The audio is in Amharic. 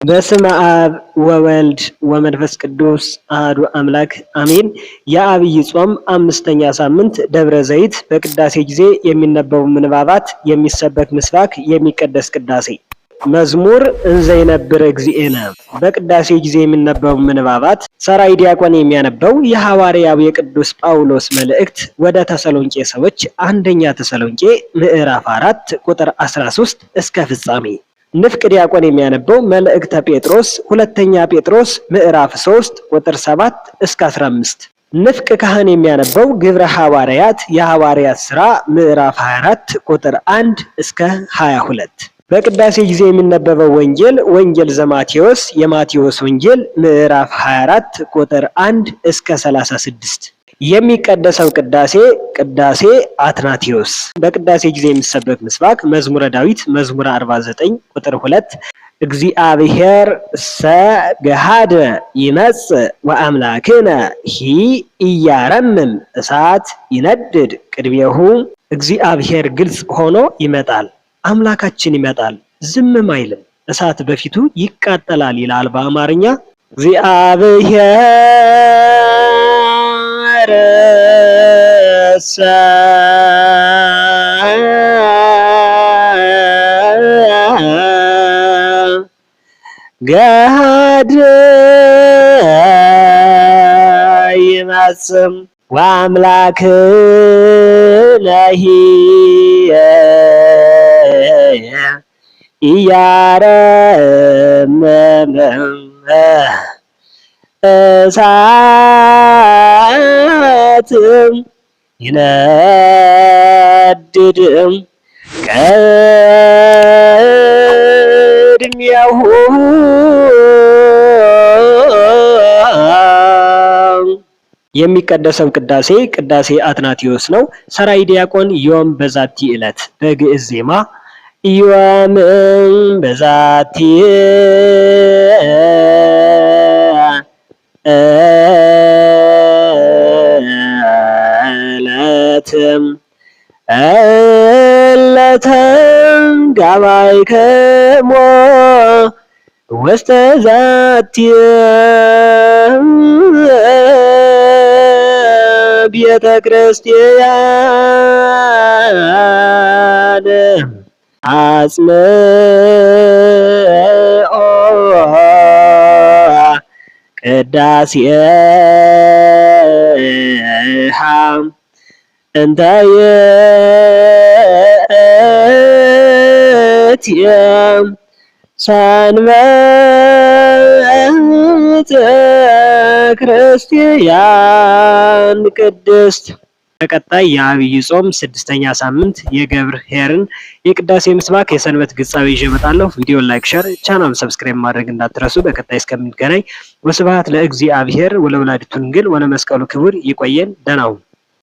በስመ አብ ወወልድ ወመንፈስ ቅዱስ አሐዱ አምላክ አሜን። የዐቢይ ጾም አምስተኛ ሳምንት ደብረ ዘይት በቅዳሴ ጊዜ የሚነበቡ ምንባባት፣ የሚሰበክ ምስባክ፣ የሚቀደስ ቅዳሴ። መዝሙር እንዘ ይነብር እግዚእነ። በቅዳሴ ጊዜ የሚነበቡ ምንባባት፣ ሠራይ ዲያቆን የሚያነበው የሐዋርያው የቅዱስ ጳውሎስ መልእክት ወደ ተሰሎንቄ ሰዎች አንደኛ ተሰሎንቄ ምዕራፍ 4 ቁጥር 13 እስከ ፍጻሜ። ንፍቅ ዲያቆን የሚያነበው መልእክተ ጴጥሮስ ሁለተኛ ጴጥሮስ ምዕራፍ 3 ቁጥር 7 እስከ 15። ንፍቅ ካህን የሚያነበው ግብረ ሐዋርያት የሐዋርያት ሥራ ምዕራፍ 24 ቁጥር 1 እስከ 22። በቅዳሴ ጊዜ የሚነበበው ወንጌል ወንጌል ዘማቴዎስ የማቴዎስ ወንጌል ምዕራፍ 24 ቁጥር 1 እስከ 36። የሚቀደሰው ቅዳሴ ቅዳሴ አትናቴዎስ። በቅዳሴ ጊዜ የሚሰበክ ምስባክ መዝሙረ ዳዊት መዝሙረ 49 ቁጥር 2 እግዚአብሔር ሰገሃደ ይመጽእ ወአምላክነ ሂ ኢያረምም እሳት ይነድድ ቅድሜሁ። እግዚአብሔር ግልጽ ሆኖ ይመጣል፣ አምላካችን ይመጣል፣ ዝምም አይልም፣ እሳት በፊቱ ይቃጠላል ይላል በአማርኛ። እግዚአብሔር ገሃደ ይመጽእ ወአምላክነሂ ኢያረምም እሳት ይነድድ ቅድሜሁ። የሚቀደሰው ቅዳሴ ቅዳሴ አትናቴዎስ ነው። ሠራይ ዲያቆን ዮም በዛቲ ዕለት በግዕዝ ዜማ ዮም በዛቲ ዕለትም ዕለተም ጋባይክሞ ውስተ ዛቲ ቤተ ክርስቲያን አጽምዖ ቅዳሴሃ እንተ ይእቲ ሰንበተ ክርስቲያን ቅድስት። በቀጣይ የዐቢይ ጾም ስድስተኛ ሳምንት የገብርኄርን የቅዳሴ ምስባክ የሰንበት ግጻዊ ይዤ እመጣለሁ። ቪዲዮ ላይክ፣ ሸር፣ ቻናሉን ሰብስክራይብ ማድረግ እንዳትረሱ። በቀጣይ እስከምንገናኝ ወስብሐት ለእግዚአብሔር ወለወላዲቱ ድንግል ወለመስቀሉ ክቡር። ይቆየን። ደህና ሁኑ።